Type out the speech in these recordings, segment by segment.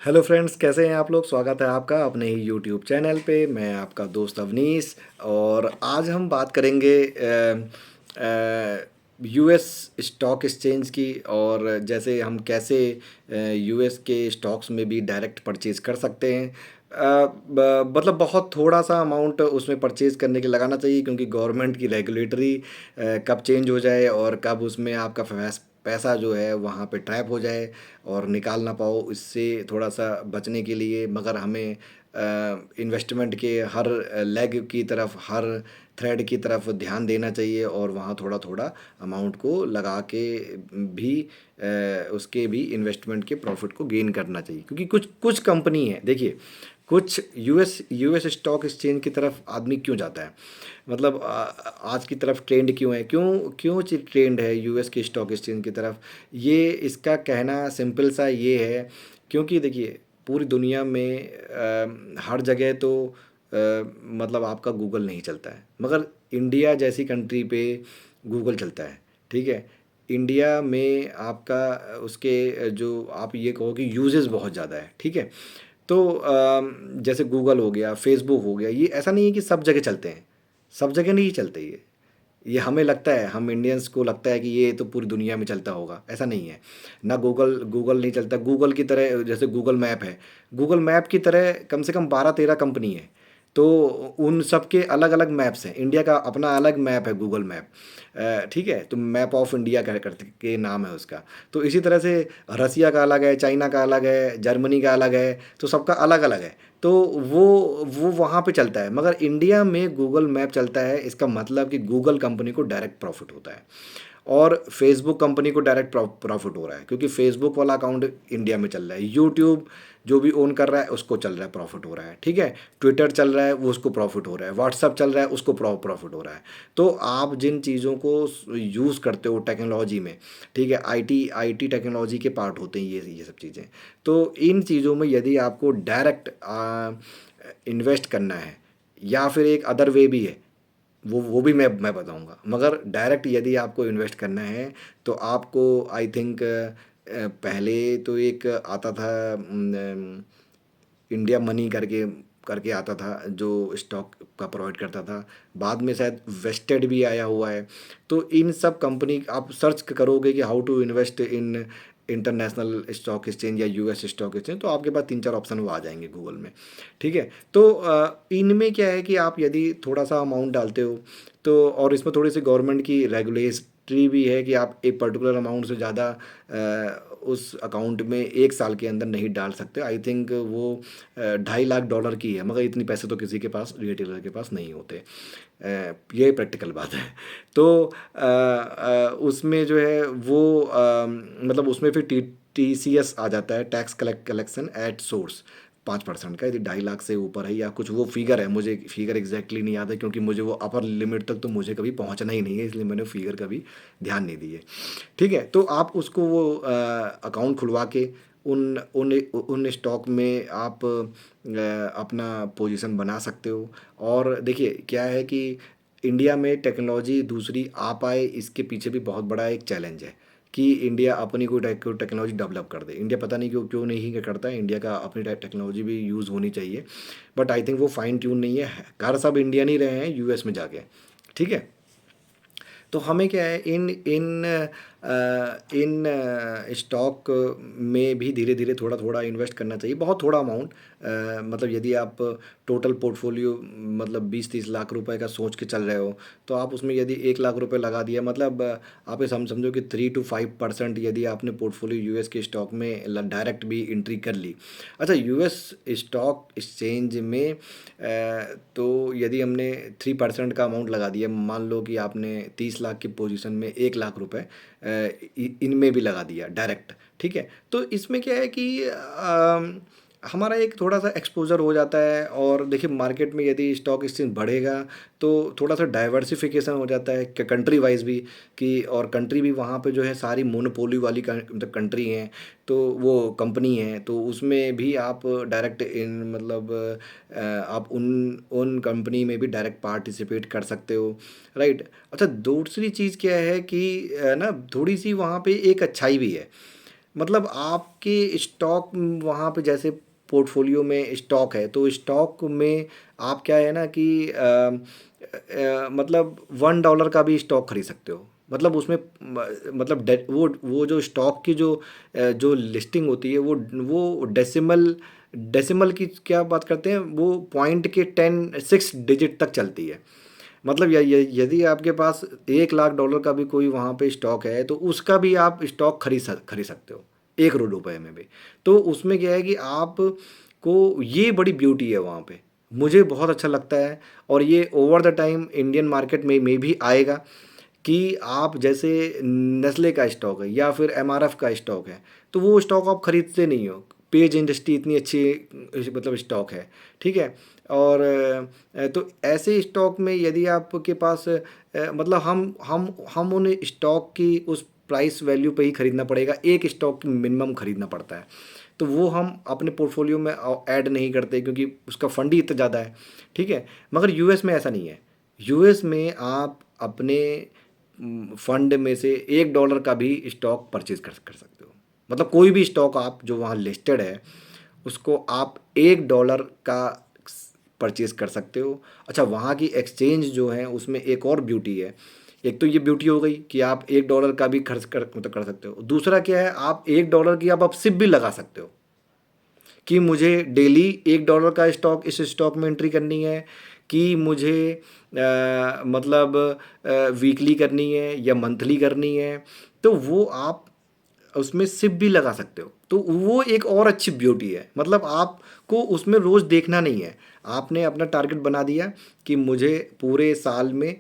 Hello friends, कैसे हैं आप लोग। स्वागत है आपका अपने ही यूट्यूब चैनल पे। मैं आपका दोस्त अवनीश। और आज हम बात करेंगे यूएस स्टॉक एक्सचेंज की, और जैसे हम कैसे यूएस के स्टॉक्स में भी डायरेक्ट परचेज कर सकते हैं। मतलब बहुत थोड़ा सा अमाउंट उसमें परचेज करने के लगाना चाहिए, क्योंकि गवर्नमेंट की रेगुलेटरी कब चेंज हो जाए और कब उसमें आपका पैसा जो है वहाँ पे ट्रैप हो जाए और निकाल ना पाओ, इससे थोड़ा सा बचने के लिए मगर हमें इन्वेस्टमेंट के हर लेग की तरफ, हर थ्रेड की तरफ ध्यान देना चाहिए, और वहाँ थोड़ा थोड़ा अमाउंट को लगा के भी उसके भी इन्वेस्टमेंट के प्रॉफिट को गेन करना चाहिए। क्योंकि कुछ कुछ कंपनी है, देखिए, कुछ यूएस स्टॉक एक्सचेंज की तरफ आदमी क्यों जाता है, मतलब आज की तरफ ट्रेंड क्यों है, क्यों क्यों ट्रेंड है यूएस के स्टॉक एक्सचेंज की तरफ। ये इसका कहना सिंपल सा ये है, क्योंकि देखिए, पूरी दुनिया में हर जगह तो मतलब आपका गूगल नहीं चलता है, मगर इंडिया जैसी कंट्री पे गूगल चलता है। ठीक है, इंडिया में आपका उसके जो आप ये कहो कि यूजेस बहुत ज़्यादा है। ठीक है, तो जैसे गूगल हो गया, फेसबुक हो गया, ये ऐसा नहीं है कि सब जगह चलते हैं, सब जगह नहीं चलते ये हमें लगता है, हम इंडियंस को लगता है कि ये तो पूरी दुनिया में चलता होगा, ऐसा नहीं है। ना गूगल गूगल नहीं चलता गूगल की तरह। जैसे गूगल मैप है, गूगल मैप की तरह कम से कम 12-13 कंपनी है, तो उन सब के अलग अलग मैप्स हैं। इंडिया का अपना अलग मैप है, गूगल मैप। ठीक है, तो मैप ऑफ इंडिया कह करके के नाम है उसका। तो इसी तरह से रसिया का अलग है, चाइना का अलग है, जर्मनी का अलग है, तो सबका अलग अलग है। तो वो वो वहाँ पे चलता है, मगर इंडिया में गूगल मैप चलता है। इसका मतलब कि गूगल कंपनी को डायरेक्ट प्रॉफिट होता है, और फेसबुक कंपनी को डायरेक्ट प्रॉफिट हो रहा है, क्योंकि फेसबुक वाला अकाउंट इंडिया में चल रहा है। यूट्यूब जो भी ओन कर रहा है उसको चल रहा है, प्रॉफिट हो रहा है। ठीक है, ट्विटर चल रहा है वो, उसको प्रॉफिट हो रहा है। व्हाट्सअप चल रहा है, उसको प्रॉफिट हो रहा है। तो आप जिन चीज़ों को यूज़ करते हो टेक्नोलॉजी में, ठीक है, आईटी टेक्नोलॉजी के पार्ट होते हैं ये सब चीज़ें। तो इन चीज़ों में यदि आपको डायरेक्ट इन्वेस्ट करना है, या फिर एक अदर वे भी है, वो भी मैं बताऊंगा, मगर डायरेक्ट यदि आपको इन्वेस्ट करना है तो आपको आई थिंक पहले तो एक आता था इंडिया मनी करके करके आता था, जो स्टॉक का प्रोवाइड करता था। बाद में शायद वेस्टेड भी आया हुआ है। तो इन सब कंपनी आप सर्च करोगे कि how to invest in international stock exchange या यूएस स्टॉक एक्सचेंज, तो आपके पास 3-4 ऑप्शन वो आ जाएंगे गूगल में। ठीक है, तो इनमें क्या है कि आप यदि थोड़ा सा अमाउंट डालते हो, तो और इसमें थोड़ी सी गवर्नमेंट की रेगुलेटरी भी है कि आप एक पर्टिकुलर अमाउंट से ज़्यादा उस अकाउंट में एक साल के अंदर नहीं डाल सकते। आई थिंक वो $2.5 लाख की है, मगर इतनी पैसे तो किसी के पास, रिटेलर के पास नहीं होते। ये प्रैक्टिकल बात है। तो उसमें जो है वो मतलब उसमें फिर टीसीएस आ जाता है, टैक्स कलेक्शन एट सोर्स, 5% का, यदि 2.5 लाख से ऊपर है या कुछ वो फिगर है। मुझे फिगर एग्जैक्टली नहीं याद है, क्योंकि मुझे वो अपर लिमिट तक तो मुझे कभी पहुंचना ही नहीं है, इसलिए मैंने फिगर का भी ध्यान नहीं दिए। ठीक है, तो आप उसको वो अकाउंट खुलवा के उन उन उन स्टॉक में आप अपना पोजीशन बना सकते हो। और देखिए क्या है कि इंडिया में टेक्नोलॉजी दूसरी आ पाए, इसके पीछे भी बहुत बड़ा एक चैलेंज है कि इंडिया अपनी कोई टेक्नोलॉजी डेवलप कर दे। इंडिया पता नहीं क्यों क्यों नहीं क्या करता है, इंडिया का अपनी टेक्नोलॉजी भी यूज़ होनी चाहिए, बट आई थिंक वो फाइन ट्यून नहीं है। कर सब इंडियन ही रहे हैं यूएस में जाके। ठीक है, तो हमें क्या है, इन स्टॉक में भी धीरे धीरे थोड़ा थोड़ा इन्वेस्ट करना चाहिए, बहुत थोड़ा अमाउंट। मतलब यदि आप टोटल पोर्टफोलियो मतलब 20-30 लाख रुपए का सोच के चल रहे हो, तो आप उसमें यदि 1 लाख रुपए लगा दिया, मतलब आप ये समझो कि 3 to 5% यदि आपने पोर्टफोलियो यूएस के स्टॉक में डायरेक्ट भी एंट्री कर ली। अच्छा, यूएस स्टॉक एक्सचेंज में तो यदि हमने 3% का अमाउंट लगा दिया, मान लो कि आपने 30 लाख की पोजीशन में 1 लाख रुपए इनमें भी लगा दिया डायरेक्ट। ठीक है, तो इसमें क्या है कि हमारा एक थोड़ा सा एक्सपोजर हो जाता है। और देखिए, मार्केट में यदि स्टॉक एक्सचेंज बढ़ेगा तो थोड़ा सा डाइवर्सिफिकेशन हो जाता है कंट्री वाइज भी, कि और कंट्री भी वहाँ पे जो है सारी मोनोपोली वाली मतलब कंट्री हैं, तो वो कंपनी है, तो उसमें भी आप डायरेक्ट इन मतलब आप उन उन कंपनी में भी डायरेक्ट पार्टिसिपेट कर सकते हो। राइट। अच्छा, दूसरी चीज़ क्या है कि ना, थोड़ी सी वहाँ पे एक अच्छाई भी है, मतलब आपके स्टॉक वहाँ पे जैसे पोर्टफोलियो में स्टॉक है, तो स्टॉक में आप क्या है ना कि मतलब $1 का भी स्टॉक खरीद सकते हो। मतलब उसमें मतलब वो जो स्टॉक की जो लिस्टिंग होती है वो डेसिमल की क्या बात करते हैं, वो पॉइंट के 6 डिजिट तक चलती है। मतलब यदि आपके पास $1 लाख का भी कोई वहाँ पे स्टॉक है, तो उसका भी आप स्टॉक खरीद सकते हो 1 रुपए में भी। तो उसमें क्या है कि आप को ये बड़ी ब्यूटी है वहाँ पे, मुझे बहुत अच्छा लगता है। और ये over the time Indian market में भी आएगा कि आप जैसे नेस्ले का स्टॉक है या फिर एमआरएफ का स्टॉक है, तो वो स्टॉक आप खरीदते नहीं हो। पेज इंडस्ट्री इतनी अच्छी मतलब स्टॉक है, ठीक है। और तो ऐसे स्टॉक में यदि आपके पास मतलब हम उन स्टॉक की उस प्राइस वैल्यू पे ही खरीदना पड़ेगा, एक स्टॉक मिनिमम खरीदना पड़ता है। तो वो हम अपने पोर्टफोलियो में ऐड नहीं करते क्योंकि उसका फंड ही इतना ज़्यादा है, ठीक है। मगर यूएस में ऐसा नहीं है। यूएस में आप अपने फंड में से $1 का भी स्टॉक परचेज कर सकते हो। मतलब कोई भी स्टॉक आप जो वहाँ लिस्टेड है, उसको आप $1 का परचेज कर सकते हो। अच्छा, वहाँ की एक्सचेंज जो है उसमें एक और ब्यूटी है। एक तो ये ब्यूटी हो गई कि आप $1 का भी खर्च कर मतलब कर सकते हो। दूसरा क्या है, आप $1 की आप सिप भी लगा सकते हो कि मुझे डेली $1 का स्टॉक इस स्टॉक में एंट्री करनी है, कि मुझे मतलब वीकली करनी है या मंथली करनी है। तो वो आप उसमें सिप भी लगा सकते हो। तो वो एक और अच्छी ब्यूटी है। मतलब आपको उसमें रोज़ देखना नहीं है। आपने अपना टारगेट बना दिया कि मुझे पूरे साल में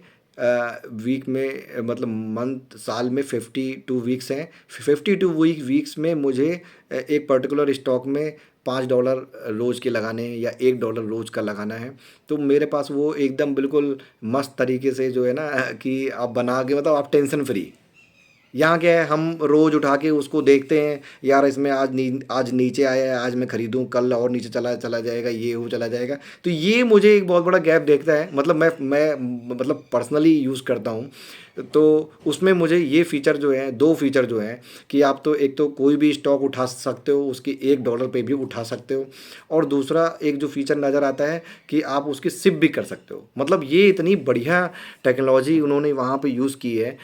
वीक में मतलब मंथ साल में 52 वीक्स हैं। 52 वीक्स में मुझे एक पर्टिकुलर स्टॉक में $5 रोज़ के लगाने हैं या $1 रोज़ का लगाना है। तो मेरे पास वो एकदम बिल्कुल मस्त तरीके से जो है ना कि आप बना के मतलब आप टेंशन फ्री। यहाँ क्या है, हम रोज़ उठा के उसको देखते हैं, यार इसमें आज नीचे आया है, आज मैं खरीदूँ, कल और नीचे चला चला जाएगा, ये हो चला जाएगा। तो ये मुझे एक बहुत बड़ा गैप देखता है। मतलब मैं मतलब पर्सनली यूज़ करता हूँ। तो उसमें मुझे ये फ़ीचर जो है, 2 फ़ीचर जो हैं कि आप तो एक तो कोई भी स्टॉक उठा सकते हो, उसकी $1 पे भी उठा सकते हो। और दूसरा एक जो फ़ीचर नज़र आता है कि आप उसकी सिप भी कर सकते हो। मतलब ये इतनी बढ़िया टेक्नोलॉजी उन्होंने वहाँ पे यूज़ की है।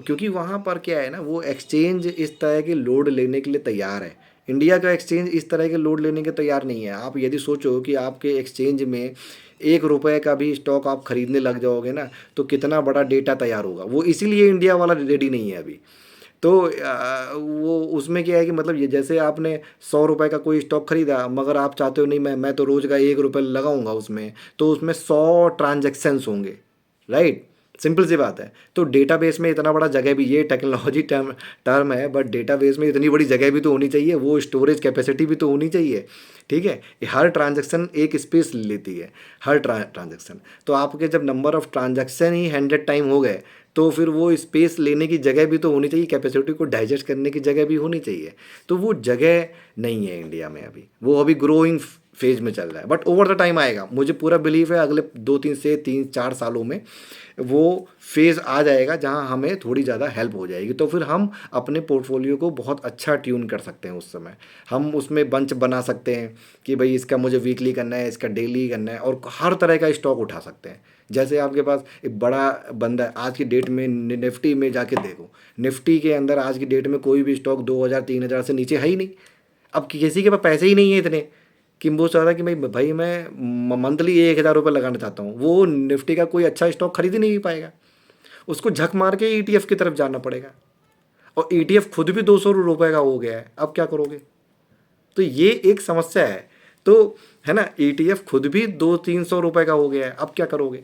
क्योंकि वहाँ पर क्या है ना, वो एक्सचेंज इस तरह के लोड लेने के लिए तैयार है। इंडिया का एक्सचेंज इस तरह के लोड लेने के तैयार नहीं है। आप यदि सोचो कि आपके एक्सचेंज में $1 का भी स्टॉक आप खरीदने लग जाओगे ना, तो कितना बड़ा डेटा तैयार होगा। वो इसीलिए इंडिया वाला रेडी नहीं है अभी। तो वो उसमें क्या है कि मतलब ये जैसे आपने $100 का कोई स्टॉक खरीदा, मगर आप चाहते हो नहीं, मैं तो रोज़ का $1 लगाऊंगा उसमें, तो उसमें 100 ट्रांजेक्शन्स होंगे, राइट। सिंपल सी बात है। तो डेटाबेस में इतना बड़ा जगह भी, ये टेक्नोलॉजी टर्म टर्म है, बट डेटाबेस में इतनी बड़ी जगह भी तो होनी चाहिए, वो स्टोरेज कैपेसिटी भी तो होनी चाहिए, ठीक है। ये हर ट्रांजैक्शन एक स्पेस लेती है, हर ट्रांजैक्शन। तो आपके जब number of transaction he 100 time हो गए, तो फिर वो स्पेस लेने की जगह भी तो होनी चाहिए, कैपेसिटी को डाइजेस्ट करने की जगह भी होनी चाहिए। तो वो जगह नहीं है इंडिया में अभी, वो अभी ग्रोइंग फेज में चल रहा है, बट ओवर द टाइम आएगा। मुझे पूरा बिलीव है अगले 2 3 से 3 4 सालों में वो फेज़ आ जाएगा जहां हमें थोड़ी ज़्यादा हेल्प हो जाएगी। तो फिर हम अपने पोर्टफोलियो को बहुत अच्छा ट्यून कर सकते हैं। उस समय हम उसमें बंच बना सकते हैं कि भाई इसका मुझे वीकली करना है, इसका डेली करना है, और हर तरह का स्टॉक उठा सकते हैं। जैसे आपके पास एक बड़ा बंदा है आज की डेट में, निफ्टी में जाके देखो, निफ्टी के अंदर आज की डेट में कोई भी स्टॉक 2000 3000 से नीचे है ही नहीं। अब किसी के पास पैसे ही नहीं है इतने कि वो चाह रहा है कि भाई मैं मंथली $1000 लगाना चाहता हूँ, वो निफ्टी का कोई अच्छा स्टॉक खरीद ही नहीं पाएगा। उसको झक मार के ईटीएफ की तरफ जाना पड़ेगा, और ईटीएफ खुद भी $200 का हो गया है। अब क्या करोगे? तो ये एक समस्या है। तो है ना, ईटीएफ खुद भी 200 300 रुपए का हो गया है। अब क्या करोगे?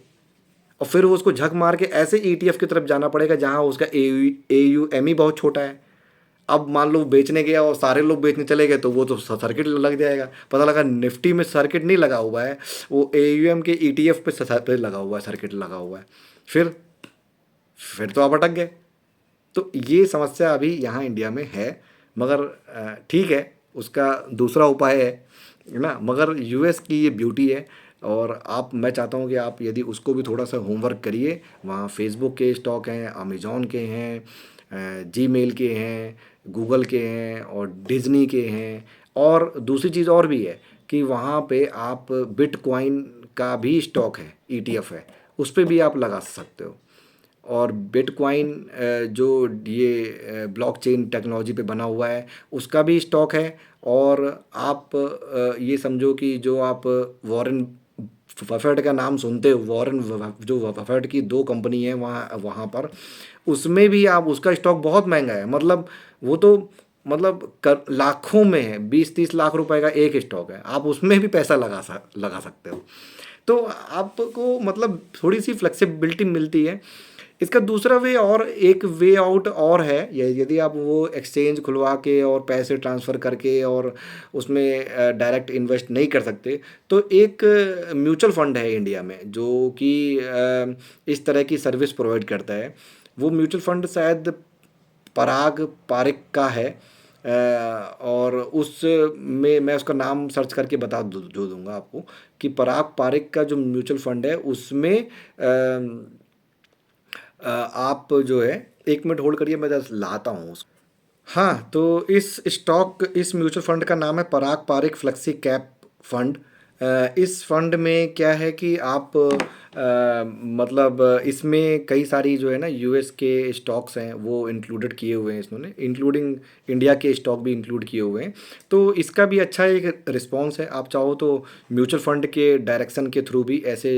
और फिर वो उसको झक मार के ऐसे ईटीएफ की तरफ जाना पड़ेगा जहाँ उसका AUM ही बहुत छोटा है। अब मान लो बेचने गया और सारे लोग बेचने चले गए, तो वो तो सर्किट लग जाएगा। पता लगा निफ्टी में सर्किट नहीं लगा हुआ है, वो AUM के ETF पे लगा हुआ है, सर्किट लगा हुआ है। फिर तो आप अटक गए। तो ये समस्या अभी यहाँ इंडिया में है। मगर ठीक है, उसका दूसरा उपाय है ना। मगर यूएस की ये ब्यूटी है। और मैं चाहता हूँ कि आप यदि उसको भी थोड़ा सा होमवर्क करिए। वहाँ फेसबुक के स्टॉक हैं, अमेजोन के हैं, जीमेल के हैं, गूगल के हैं और डिज़नी के हैं। और दूसरी चीज़ और भी है कि वहाँ पे आप बिटकॉइन का भी स्टॉक है, ईटीएफ है, उस पे भी आप लगा सकते हो। और बिटकॉइन जो ये ब्लॉकचेन टेक्नोलॉजी पे बना हुआ है, उसका भी स्टॉक है। और आप ये समझो कि जो आप वॉरेन बफेट का नाम सुनते हो, जो बफेट की दो कंपनी है वहाँ वहाँ पर, उसमें भी आप, उसका स्टॉक बहुत महंगा है। मतलब वो तो मतलब कर लाखों में है, 20-30 लाख रुपए का एक स्टॉक है, आप उसमें भी पैसा लगा सकते हो। तो आपको मतलब थोड़ी सी फ्लेक्सिबिलिटी मिलती है। इसका दूसरा वे और एक वे आउट और है, यदि आप वो एक्सचेंज खुलवा के और पैसे ट्रांसफ़र करके और उसमें डायरेक्ट इन्वेस्ट नहीं कर सकते, तो एक म्यूचुअल फंड है इंडिया में जो कि इस तरह की सर्विस प्रोवाइड करता है। वो म्यूचुअल फंड शायद पराग पारिक का है। और उस में मैं उसका नाम सर्च करके बता जो दूंगा आपको कि पराग पारिक का जो म्यूचुअल फंड है उसमें आप जो है, 1 मिनट होल्ड करिए, मैं जस्ट लाता हूँ उसको। हाँ, तो इस म्यूचुअल फंड का नाम है पराग पारिक फ्लेक्सी कैप फंड। इस फंड में क्या है कि आप मतलब इसमें कई सारी जो है ना यूएस के स्टॉक्स हैं वो इंक्लूडेड किए हुए हैं, इसमें इंक्लूडिंग इंडिया के स्टॉक भी इंक्लूड किए हुए हैं। तो इसका भी अच्छा एक रिस्पॉन्स है। आप चाहो तो म्यूचुअल फंड के डायरेक्शन के थ्रू भी ऐसे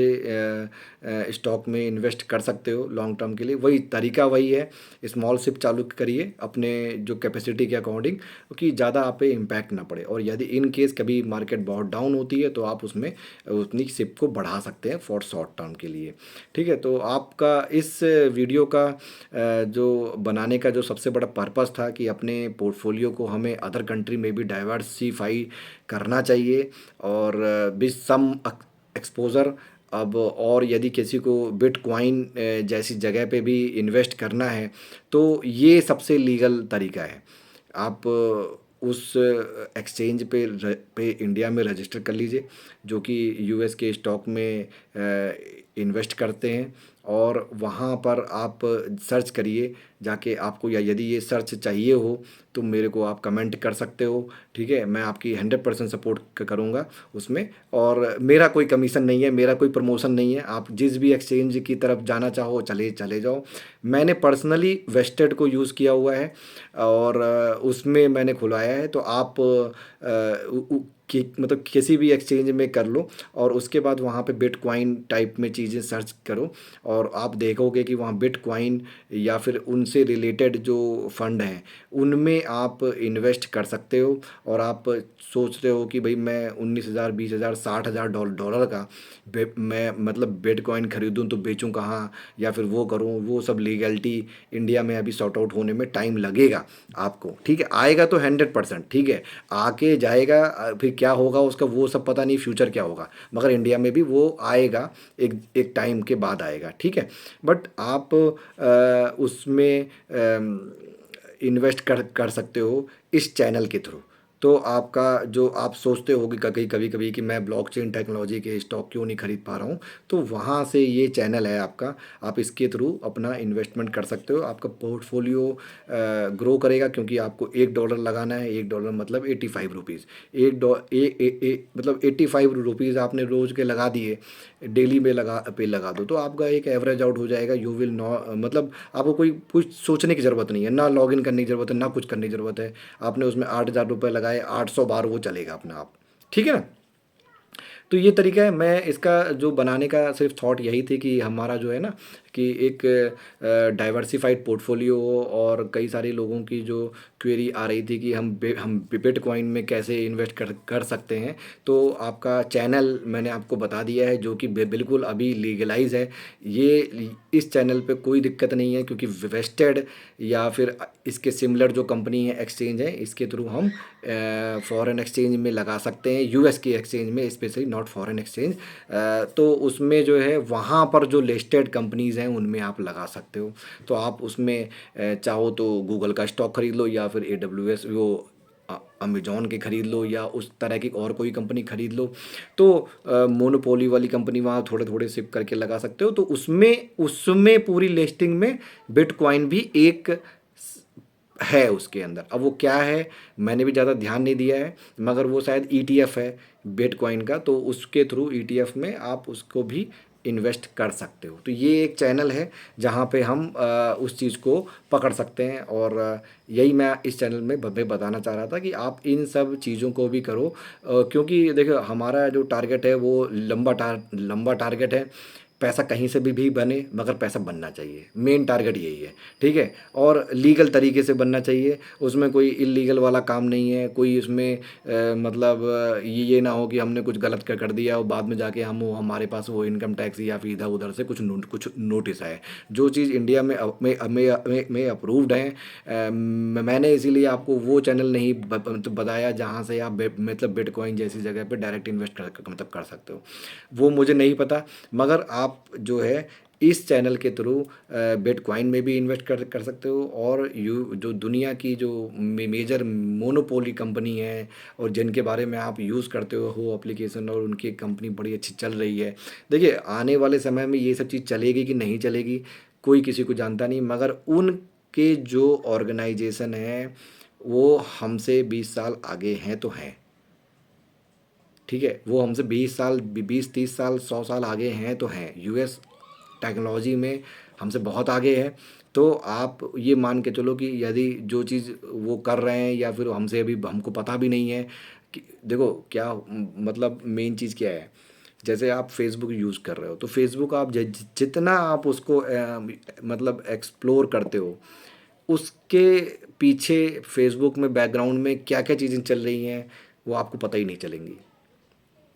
स्टॉक में इन्वेस्ट कर सकते हो लॉन्ग टर्म के लिए। वही तरीका वही है, स्मॉल सिप चालू करिए अपने जो कैपेसिटी के अकॉर्डिंग, क्योंकि ज़्यादा आप पे इम्पैक्ट ना पड़े। और यदि इन केस कभी मार्केट बहुत डाउन होती है तो आप उसमें उतनी सिप को बढ़ा सकते हैं फॉर शॉर्ट टर्म के लिए। ठीक है, तो आपका इस वीडियो का जो बनाने का जो सबसे बड़ा पर्पस था कि अपने पोर्टफोलियो को हमें अदर कंट्री में भी डाइवर्सिफाई करना चाहिए और विद सम एक्सपोज़र। अब और यदि किसी को बिटकॉइन जैसी जगह पे भी इन्वेस्ट करना है तो ये सबसे लीगल तरीका है। आप उस एक्सचेंज पे इंडिया में रजिस्टर कर लीजिए जो कि यूएस के स्टॉक में इन्वेस्ट करते हैं। और वहाँ पर आप सर्च करिए जाके आपको, या यदि ये सर्च चाहिए हो तो मेरे को आप कमेंट कर सकते हो। ठीक है, मैं आपकी 100% सपोर्ट करूँगा उसमें। और मेरा कोई कमीशन नहीं है, मेरा कोई प्रमोशन नहीं है। आप जिस भी एक्सचेंज की तरफ जाना चाहो चले चले जाओ। मैंने पर्सनली वेस्टेड को यूज़ किया हुआ है और उसमें मैंने खुलवाया है। तो आप मतलब किसी भी एक्सचेंज में कर लो और उसके बाद वहाँ पे बिटकॉइन टाइप में चीज़ें सर्च करो और आप देखोगे कि वहाँ बिटकॉइन या फिर उनसे रिलेटेड जो फंड हैं उनमें आप इन्वेस्ट कर सकते हो। और आप सोच रहे हो कि भाई मैं 19,000 20,000 60,000 डॉलर का मैं मतलब बिटकॉइन खरीदूं तो बेचूं कहाँ, या फिर वो करूं, वो सब लीगलिटी इंडिया में अभी सॉर्ट आउट होने में टाइम लगेगा आपको। ठीक है, आएगा तो 100%, ठीक है, आके जाएगा। फिर क्या होगा उसका वो सब पता नहीं, फ्यूचर क्या होगा, मगर इंडिया में भी वो आएगा, एक एक टाइम के बाद आएगा। ठीक है, बट आप उसमें इन्वेस्ट कर सकते हो इस चैनल के थ्रू। तो आपका जो आप सोचते हो कि कभी कभी कभी कि मैं ब्लॉकचेन टेक्नोलॉजी के स्टॉक क्यों नहीं खरीद पा रहा हूँ, तो वहाँ से ये चैनल है आपका। आप इसके थ्रू अपना इन्वेस्टमेंट कर सकते हो, आपका पोर्टफोलियो ग्रो करेगा। क्योंकि आपको $1 लगाना है, $1 मतलब 85 रुपीज़। एक डॉ ए, ए, ए, मतलब 85 रुपीज़ आपने रोज़ के लगा दिए, डेली में लगा दो, तो आपका एक एवरेज आउट हो जाएगा। यू विल नॉ मतलब आपको कोई कुछ सोचने की ज़रूरत नहीं है, ना लॉगिन करने की ज़रूरत है, ना कुछ करने की ज़रूरत है। आपने उसमें 8,000 रुपये लगाए, 800 बार वो चलेगा अपना आप। ठीक है ना। तो ये तरीका है। मैं इसका जो बनाने का सिर्फ थॉट यही थी कि हमारा जो है ना कि एक डाइवर्सिफाइड पोर्टफोलियो हो। और कई सारे लोगों की जो क्वेरी आ रही थी कि हम बिटकॉइन में कैसे इन्वेस्ट कर सकते हैं, तो आपका चैनल मैंने आपको बता दिया है जो कि बिल्कुल अभी लीगलाइज है। ये इस चैनल पे कोई दिक्कत नहीं है, क्योंकि वेस्टेड या फिर इसके सिमिलर जो कंपनी है, एक्सचेंज है, इसके थ्रू हम फॉरेन एक्सचेंज में लगा सकते हैं, यूएस के एक्सचेंज में स्पेशली, नॉट फॉरेन एक्सचेंज। तो उसमें जो है वहाँ पर जो लिस्टेड कंपनीज़ हैं उनमें आप लगा सकते हो। तो आप उसमें चाहो तो गूगल का स्टॉक खरीद लो, या फिर AWS वो अमेजोन के खरीद लो, या उस तरह की और कोई कंपनी खरीद लो। तो मोनोपोली वाली कंपनी वहाँ थोड़े थोड़े सिप करके लगा सकते हो। तो उसमें उसमें पूरी लिस्टिंग में बिटकॉइन भी एक है उसके अंदर। अब वो क्या है मैंने भी ज़्यादा ध्यान नहीं दिया है, मगर वो शायद ईटीएफ है बिटकॉइन का, तो उसके थ्रू ईटीएफ में आप उसको भी इन्वेस्ट कर सकते हो। तो ये एक चैनल है जहाँ पे हम उस चीज़ को पकड़ सकते हैं, और यही मैं इस चैनल में मैं बताना चाह रहा था कि आप इन सब चीज़ों को भी करो। क्योंकि देखो हमारा जो टारगेट है वो लंबा टारगेट है। पैसा कहीं से भी बने, मगर पैसा बनना चाहिए, मेन टारगेट यही है। ठीक है, और लीगल तरीके से बनना चाहिए, उसमें कोई इलीगल वाला काम नहीं है, कोई इसमें मतलब ये ना हो कि हमने कुछ गलत कर दिया और बाद में जाके हमारे पास वो इनकम टैक्स या फिर इधर उधर से कुछ नोटिस आए। जो चीज़ इंडिया में अप्रूव्ड है, मैंने इसीलिए आपको वो चैनल नहीं मतलब बताया जहाँ से आप मतलब बिटकॉइन जैसी जगह पे डायरेक्ट इन्वेस्ट मतलब कर सकते हो। वो मुझे नहीं पता, मगर आप जो है इस चैनल के थ्रू बिटकॉइन में भी इन्वेस्ट कर सकते हो, और जो दुनिया की जो मेजर मोनोपोली कंपनी है और जिनके बारे में आप यूज़ करते हो एप्लीकेशन, और उनकी कंपनी बड़ी अच्छी चल रही है। देखिए आने वाले समय में ये सब चीज़ चलेगी कि नहीं चलेगी कोई किसी को जानता नहीं, मगर उनके जो ऑर्गेनाइजेशन है वो हमसे 20 साल आगे हैं तो हैं। ठीक है, वो हमसे 20 साल 20 30 साल 100 साल आगे हैं तो हैं। यूएस टेक्नोलॉजी में हमसे बहुत आगे है। तो आप ये मान के चलो कि यदि जो चीज़ वो कर रहे हैं या फिर हमसे अभी हमको पता भी नहीं है कि देखो क्या मतलब मेन चीज़ क्या है। जैसे आप फेसबुक यूज़ कर रहे हो तो फेसबुक आप जितना आप उसको मतलब एक्सप्लोर करते हो, उसके पीछे फेसबुक में बैकग्राउंड में क्या क्या चीज़ें चल रही हैं वो आपको पता ही नहीं चलेंगी।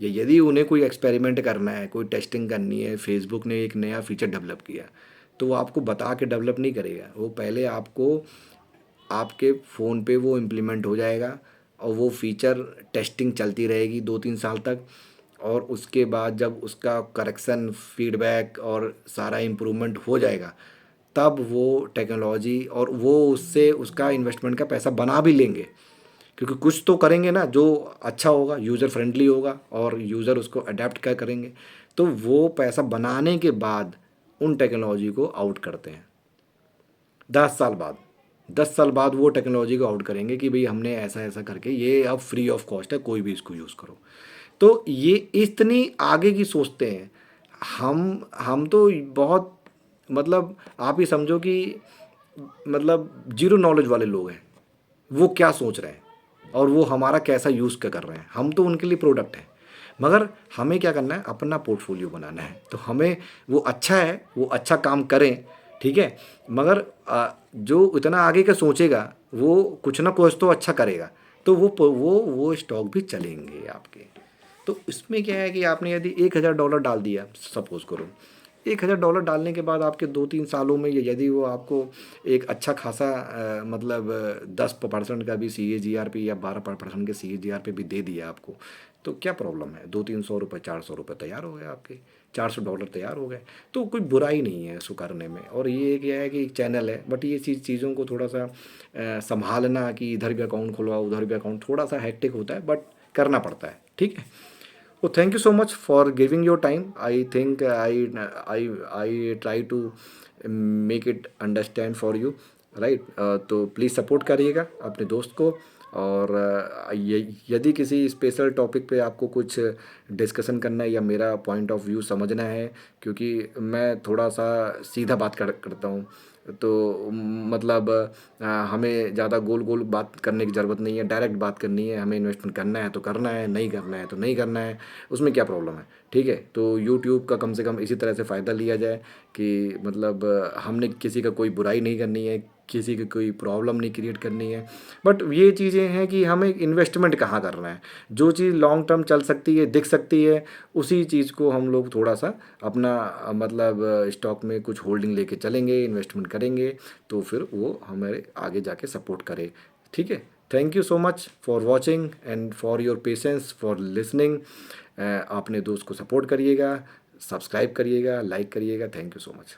या यदि उन्हें कोई एक्सपेरिमेंट करना है, कोई टेस्टिंग करनी है, फेसबुक ने एक नया फीचर डेवलप किया, तो वो आपको बता के डेवलप नहीं करेगा। वो पहले आपको आपके फ़ोन पे वो इम्प्लीमेंट हो जाएगा, और वो फीचर टेस्टिंग चलती रहेगी 2 3 साल तक। और उसके बाद जब उसका करेक्शन फीडबैक और सारा इम्प्रूवमेंट हो जाएगा, तब वो टेक्नोलॉजी और वो उससे उसका इन्वेस्टमेंट का पैसा बना भी लेंगे। क्योंकि कुछ तो करेंगे ना जो अच्छा होगा, यूज़र फ्रेंडली होगा, और यूज़र उसको अडेप्ट क्या करेंगे। तो वो पैसा बनाने के बाद उन टेक्नोलॉजी को आउट करते हैं 10 साल बाद। 10 साल बाद वो टेक्नोलॉजी को आउट करेंगे कि भाई हमने ऐसा ऐसा करके ये अब फ्री ऑफ कॉस्ट है, कोई भी इसको यूज़ करो। तो ये इतनी आगे की सोचते हैं। हम तो बहुत मतलब आप ही समझो कि मतलब जीरो नॉलेज वाले लोग हैं। वो क्या सोच रहे हैं और वो हमारा कैसा यूज़ क्या कर रहे हैं। हम तो उनके लिए प्रोडक्ट हैं, मगर हमें क्या करना है, अपना पोर्टफोलियो बनाना है। तो हमें वो अच्छा है, वो अच्छा काम करें, ठीक है, मगर जो इतना आगे का सोचेगा वो कुछ ना कुछ तो अच्छा करेगा, तो वो स्टॉक भी चलेंगे आपके। तो इसमें क्या है कि आपने यदि $1,000 डाल दिया, सपोज़ करो, $1,000 डालने के बाद आपके 2 3 सालों में यदि वो आपको एक अच्छा खासा मतलब 10% का भी CAGR पे या 12% के CAGR पे भी दे दिया आपको, तो क्या प्रॉब्लम है। 200 300 रुपये $400 तैयार हो गए आपके, $400 तैयार हो गए। तो कोई बुराई नहीं है इसको करने में। और ये क्या है कि एक चैनल है, बट ये चीज़ों को थोड़ा सा संभालना कि इधर भी अकाउंट खुलवाओ उधर भी अकाउंट, थोड़ा सा हेक्टिक होता है, बट करना पड़ता है। ठीक है। Oh, thank you so much for giving your time. I think I try to make it understand for you, right? तो प्लीज़ सपोर्ट करिएगा अपने दोस्त को। और यदि किसी स्पेशल टॉपिक पे आपको कुछ डिस्कशन करना है या मेरा पॉइंट ऑफ व्यू समझना है, क्योंकि मैं थोड़ा सा सीधा बात करता हूँ, तो मतलब हमें ज़्यादा गोल गोल बात करने की ज़रूरत नहीं है, डायरेक्ट बात करनी है। हमें इन्वेस्टमेंट करना है तो करना है, नहीं करना है तो नहीं करना है, उसमें क्या प्रॉब्लम है। ठीक है, तो यूट्यूब का कम से कम इसी तरह से फ़ायदा लिया जाए कि मतलब हमने किसी का कोई बुराई नहीं करनी है, किसी की कोई प्रॉब्लम नहीं क्रिएट करनी है। बट ये चीज़ें हैं कि हमें इन्वेस्टमेंट कहाँ करना है। जो चीज़ लॉन्ग टर्म चल सकती है, दिख सकती है, उसी चीज़ को हम लोग थोड़ा सा अपना मतलब स्टॉक में कुछ होल्डिंग लेके चलेंगे, इन्वेस्टमेंट करेंगे, तो फिर वो हमारे आगे जाके सपोर्ट करे। ठीक है। Thank you so much for watching and for your patience for listening. अपने दोस्त को सपोर्ट करिएगा, सब्सक्राइब करिएगा, लाइक करिएगा। Thank you so much.